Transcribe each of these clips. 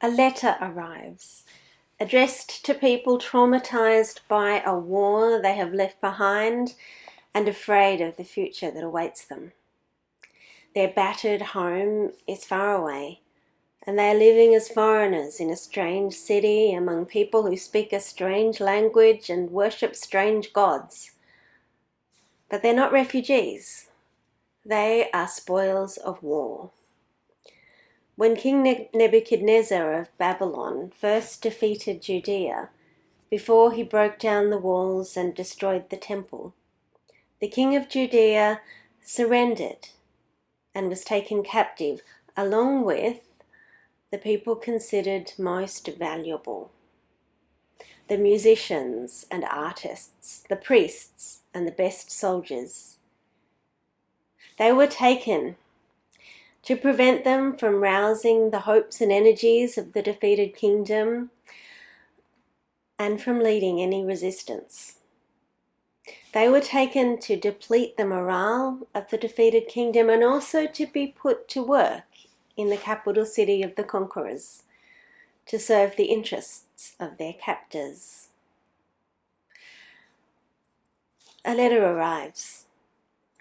a letter arrives, addressed to people traumatized by a war they have left behind and afraid of the future that awaits them. Their battered home is far away, and they are living as foreigners in a strange city among people who speak a strange language and worship strange gods. But they're not refugees. They are spoils of war. When King Nebuchadnezzar of Babylon first defeated Judea, before he broke down the walls and destroyed the temple, the king of Judea surrendered and was taken captive, along with the people considered most valuable: the musicians and artists, the priests and the best soldiers. They were taken to prevent them from rousing the hopes and energies of the defeated kingdom and from leading any resistance. They were taken to deplete the morale of the defeated kingdom and also to be put to work in the capital city of the conquerors to serve the interests of their captors. A letter arrives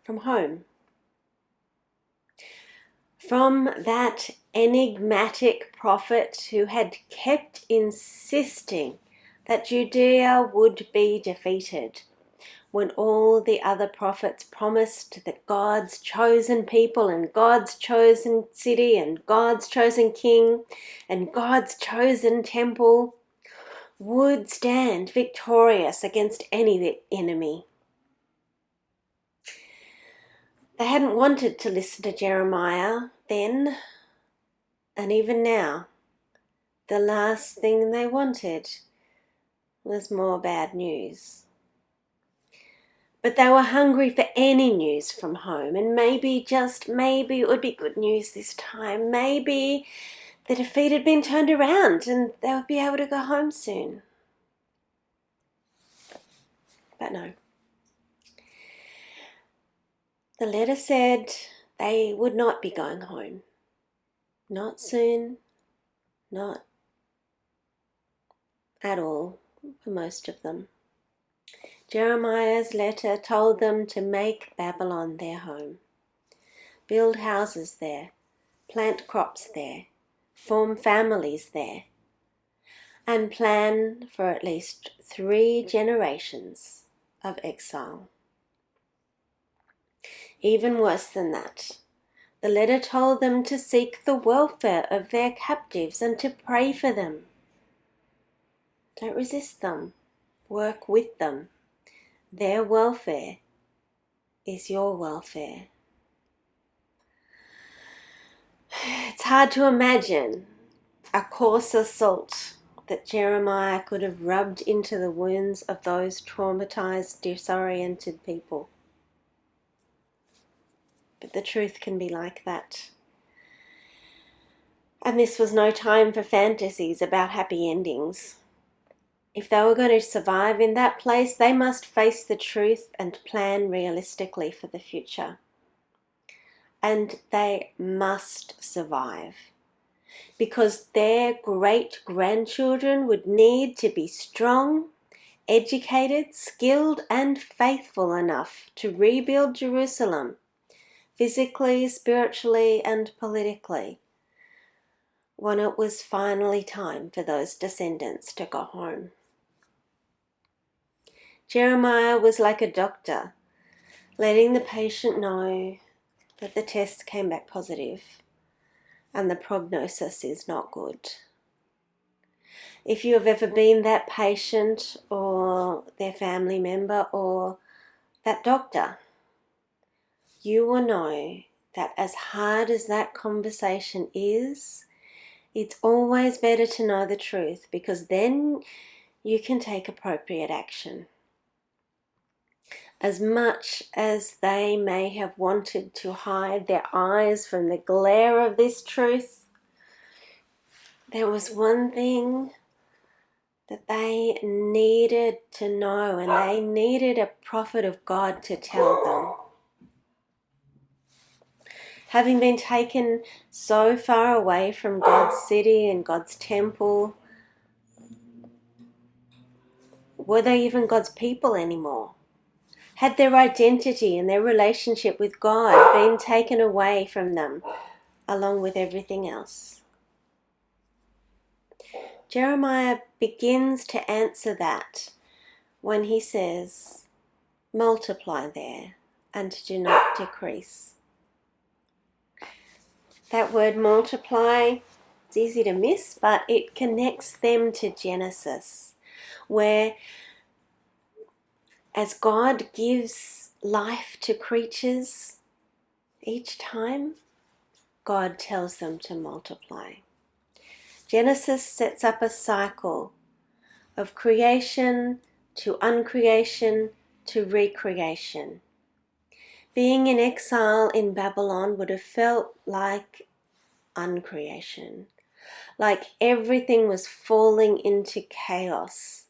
from home, from that enigmatic prophet who had kept insisting that Judea would be defeated, when all the other prophets promised that God's chosen people and God's chosen city and God's chosen king and God's chosen temple would stand victorious against any enemy. They hadn't wanted to listen to Jeremiah then, and even now, the last thing they wanted was more bad news. But they were hungry for any news from home, and maybe, just maybe, it would be good news this time. Maybe the defeat had been turned around and they would be able to go home soon. But no. The letter said they would not be going home. Not soon, not at all for most of them. Jeremiah's letter told them to make Babylon their home, build houses there, plant crops there, form families there, and plan for at least 3 generations of exile. Even worse than that, the letter told them to seek the welfare of their captives and to pray for them. Don't resist them, work with them. Their welfare is your welfare. It's hard to imagine a coarser salt that Jeremiah could have rubbed into the wounds of those traumatized, disoriented people. But the truth can be like that. And this was no time for fantasies about happy endings. If they were going to survive in that place, they must face the truth and plan realistically for the future. And they must survive, because their great-grandchildren would need to be strong, educated, skilled, and faithful enough to rebuild Jerusalem, physically, spiritually, and politically, when it was finally time for those descendants to go home. Jeremiah was like a doctor, letting the patient know that the test came back positive and the prognosis is not good. If you have ever been that patient or their family member or that doctor, you will know that as hard as that conversation is, it's always better to know the truth, because then you can take appropriate action. As much as they may have wanted to hide their eyes from the glare of this truth, there was one thing that they needed to know, and they needed a prophet of God to tell them. Having been taken so far away from God's city and God's temple, were they even God's people anymore? Had their identity and their relationship with God been taken away from them, along with everything else? Jeremiah begins to answer that when he says, multiply there and do not decrease. That word multiply, it's easy to miss, but it connects them to Genesis, where as God gives life to creatures, each time God tells them to multiply. Genesis sets up a cycle of creation to uncreation to recreation. Being in exile in Babylon would have felt like uncreation, like everything was falling into chaos,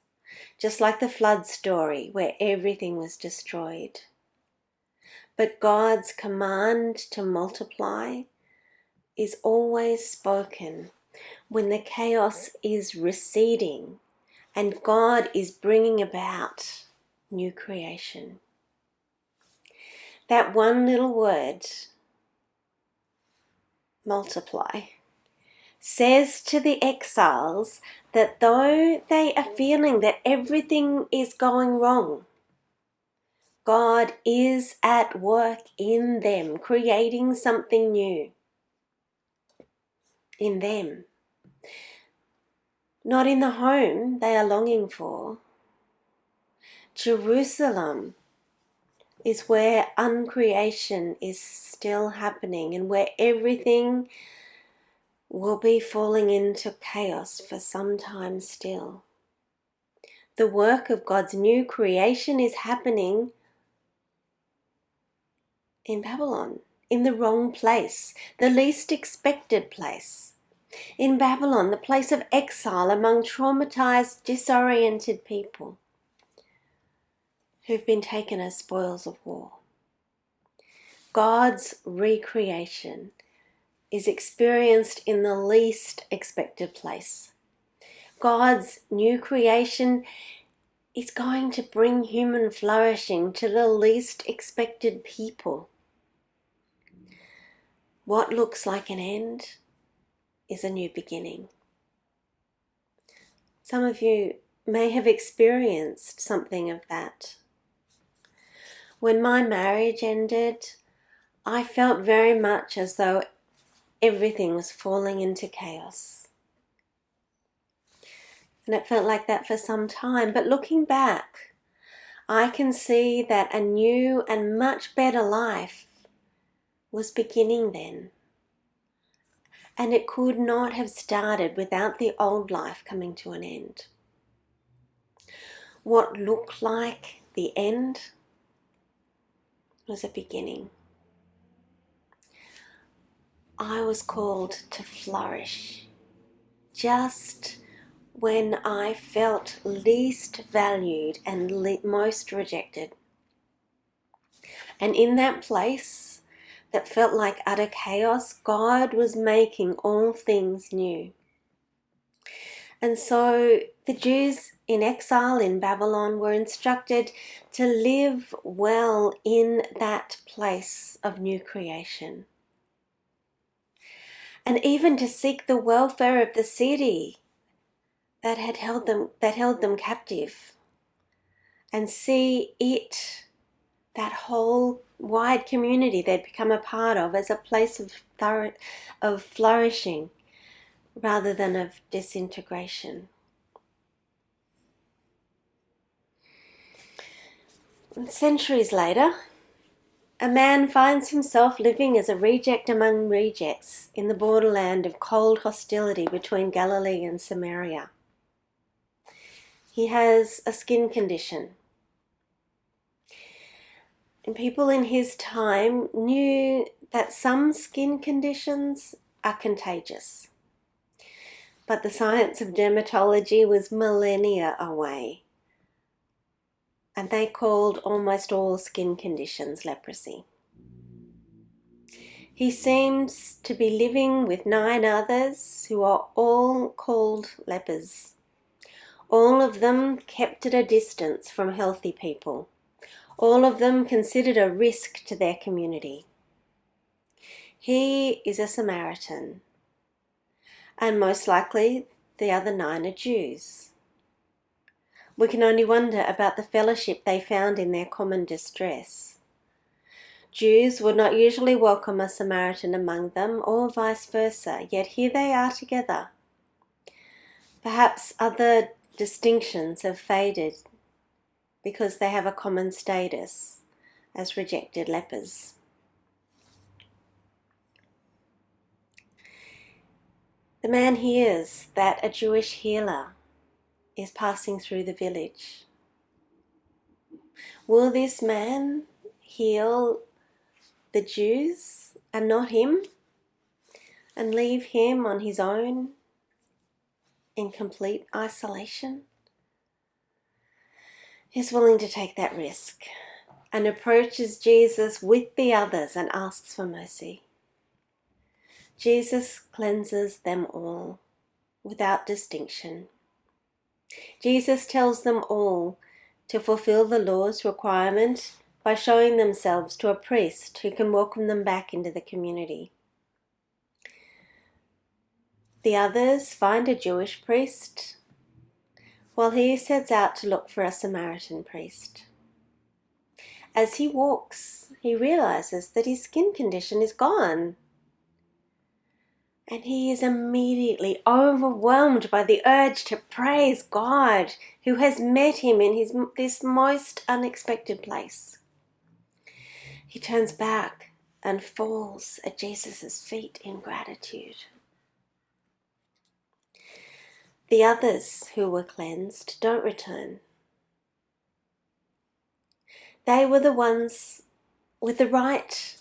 just like the flood story where everything was destroyed. But God's command to multiply is always spoken when the chaos is receding and God is bringing about new creation. That one little word, multiply, says to the exiles that though they are feeling that everything is going wrong, God is at work in them, creating something new in them. Not in the home they are longing for. Jerusalem is where uncreation is still happening and where everything will be falling into chaos for some time still. The work of God's new creation is happening in Babylon, in the wrong place, the least expected place. In Babylon, the place of exile among traumatized, disoriented people who've been taken as spoils of war. God's recreation is experienced in the least expected place. God's new creation is going to bring human flourishing to the least expected people. What looks like an end is a new beginning. Some of you may have experienced something of that. When my marriage ended, I felt very much as though everything was falling into chaos. And it felt like that for some time. But looking back, I can see that a new and much better life was beginning then. And it could not have started without the old life coming to an end. What looked like the end was a beginning. I was called to flourish just when I felt least valued and most rejected. And in that place that felt like utter chaos, God was making all things new. And so the Jews in exile in Babylon were instructed to live well in that place of new creation. And even to seek the welfare of the city that held them captive, and see it, that whole wide community they'd become a part of, as a place of flourishing rather than of disintegration. And centuries later, a man finds himself living as a reject among rejects in the borderland of cold hostility between Galilee and Samaria. He has a skin condition. And people in his time knew that some skin conditions are contagious. But the science of dermatology was millennia away. And they called almost all skin conditions leprosy. He seems to be living with 9 others who are all called lepers. All of them kept at a distance from healthy people. All of them considered a risk to their community. He is a Samaritan, and most likely the other 9 are Jews. We can only wonder about the fellowship they found in their common distress. Jews would not usually welcome a Samaritan among them, or vice versa, yet here they are together. Perhaps other distinctions have faded because they have a common status as rejected lepers. The man hears that a Jewish healer is passing through the village. Will this man heal the Jews and not him, and leave him on his own in complete isolation? He's willing to take that risk and approaches Jesus with the others and asks for mercy. Jesus cleanses them all without distinction. Jesus tells them all to fulfill the law's requirement by showing themselves to a priest who can welcome them back into the community. The others find a Jewish priest, while he sets out to look for a Samaritan priest. As he walks, he realizes that his skin condition is gone. And he is immediately overwhelmed by the urge to praise God, who has met him in this most unexpected place. He turns back and falls at Jesus' feet in gratitude. The others who were cleansed don't return. They were the ones with the right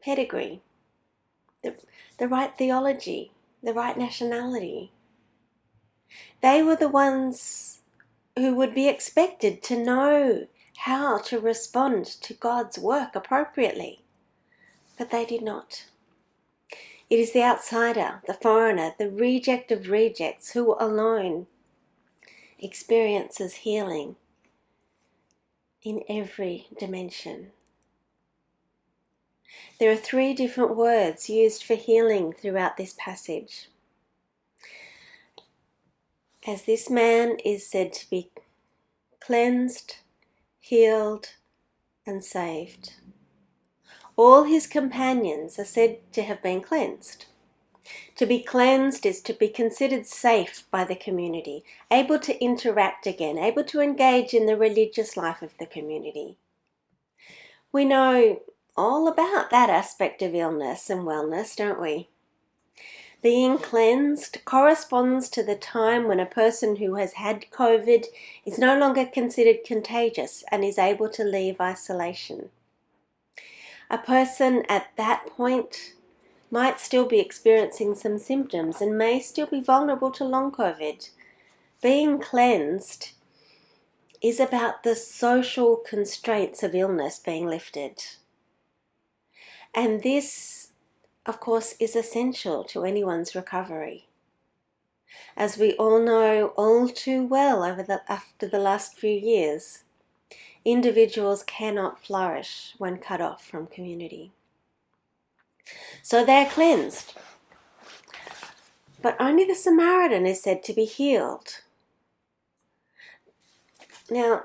pedigree, the right theology, the right nationality. They were the ones who would be expected to know how to respond to God's work appropriately, but they did not. It is the outsider, the foreigner, the reject of rejects who alone experiences healing in every dimension. There are 3 different words used for healing throughout this passage. As this man is said to be cleansed, healed, and saved. All his companions are said to have been cleansed. To be cleansed is to be considered safe by the community, able to interact again, able to engage in the religious life of the community. We know all about that aspect of illness and wellness, don't we? Being cleansed corresponds to the time when a person who has had COVID is no longer considered contagious and is able to leave isolation. A person at that point might still be experiencing some symptoms and may still be vulnerable to long COVID. Being cleansed is about the social constraints of illness being lifted. And this, of course, is essential to anyone's recovery. As we all know all too well after the last few years, individuals cannot flourish when cut off from community. So they're cleansed. But only the Samaritan is said to be healed. Now,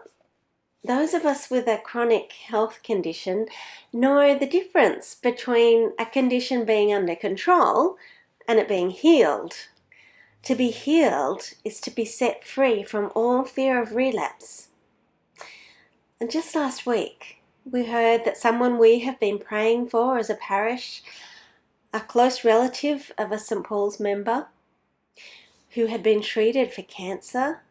those of us with a chronic health condition know the difference between a condition being under control and it being healed. To be healed is to be set free from all fear of relapse. And just last week, we heard that someone we have been praying for as a parish, a close relative of a St. Paul's member who had been treated for cancer,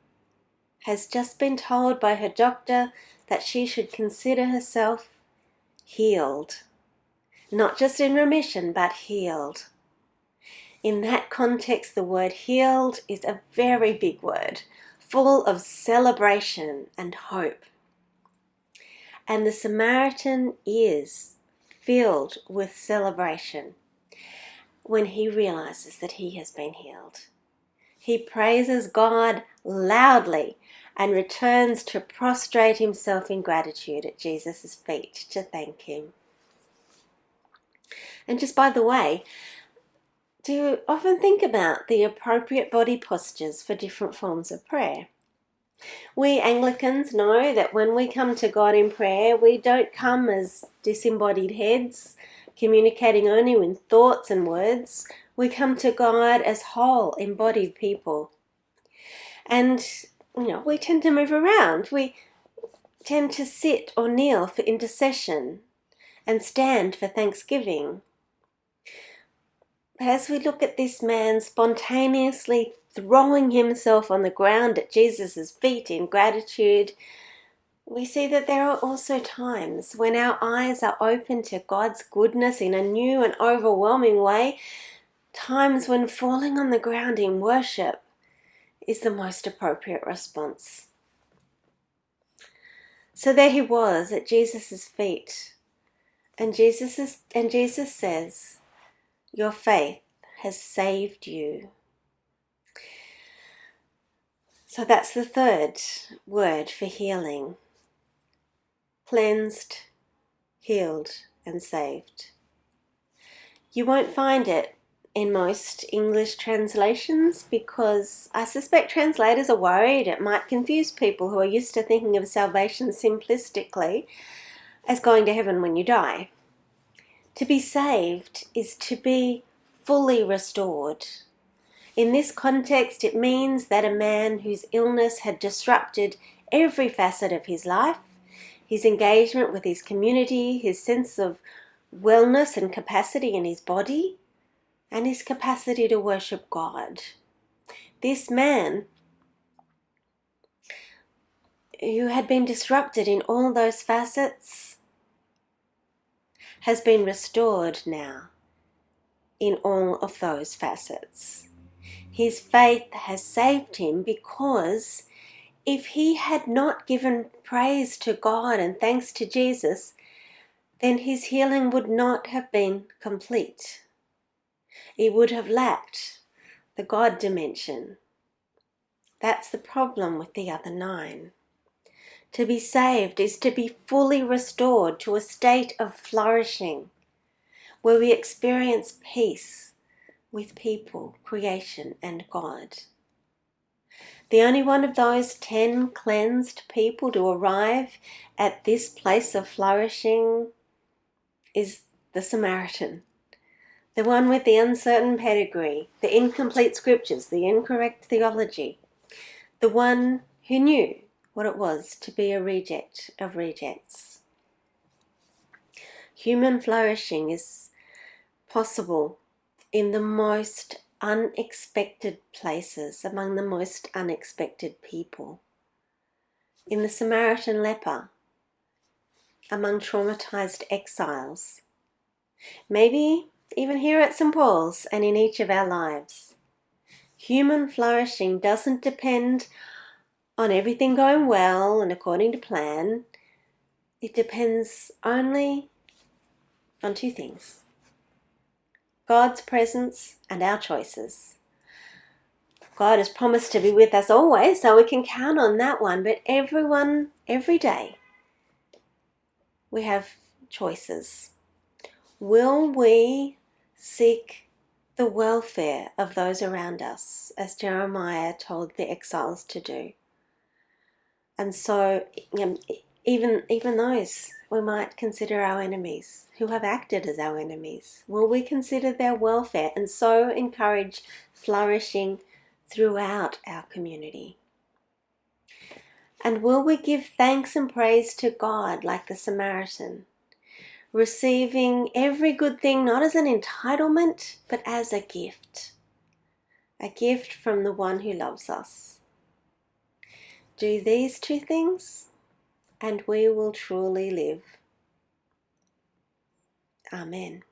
has just been told by her doctor that she should consider herself healed. Not just in remission, but healed. In that context, the word healed is a very big word, full of celebration and hope. And the Samaritan is filled with celebration when he realizes that he has been healed. He praises God loudly and returns to prostrate himself in gratitude at Jesus' feet to thank him. And just by the way, do you often think about the appropriate body postures for different forms of prayer? We Anglicans know that when we come to God in prayer, we don't come as disembodied heads, communicating only with thoughts and words. We come to God as whole, embodied people. And, we tend to move around. We tend to sit or kneel for intercession and stand for thanksgiving. As we look at this man spontaneously throwing himself on the ground at Jesus' feet in gratitude, we see that there are also times when our eyes are open to God's goodness in a new and overwhelming way, times when falling on the ground in worship is the most appropriate response. So there he was at Jesus' feet, and Jesus says, "Your faith has saved you." So that's the third word for healing. Cleansed, healed, and saved. You won't find it in most English translations because I suspect translators are worried it might confuse people who are used to thinking of salvation simplistically as going to heaven when you die. To be saved is to be fully restored. In this context, it means that a man whose illness had disrupted every facet of his life, his engagement with his community, his sense of wellness and capacity in his body, and his capacity to worship God. This man, who had been disrupted in all those facets, has been restored now in all of those facets. His faith has saved him because if he had not given praise to God and thanks to Jesus, then his healing would not have been complete. It would have lacked the God dimension. That's the problem with the other 9. To be saved is to be fully restored to a state of flourishing, where we experience peace with people, creation, and God. The only one of those 10 cleansed people to arrive at this place of flourishing is the Samaritan, the one with the uncertain pedigree, the incomplete scriptures, the incorrect theology, the one who knew what it was to be a reject of rejects. Human flourishing is possible in the most unexpected places, among the most unexpected people. In the Samaritan leper, among traumatized exiles, maybe even here at St. Paul's and in each of our lives. Human flourishing doesn't depend on everything going well and according to plan. It depends only on 2 things: God's presence and our choices. God has promised to be with us always, so we can count on that one. But every day, we have choices. Will we seek the welfare of those around us, as Jeremiah told the exiles to do? And so, even those we might consider our enemies, who have acted as our enemies, will we consider their welfare and so encourage flourishing throughout our community? And will we give thanks and praise to God like the Samaritan, receiving every good thing not as an entitlement but as a gift from the one who loves us? Do these 2 things and we will truly live. Amen.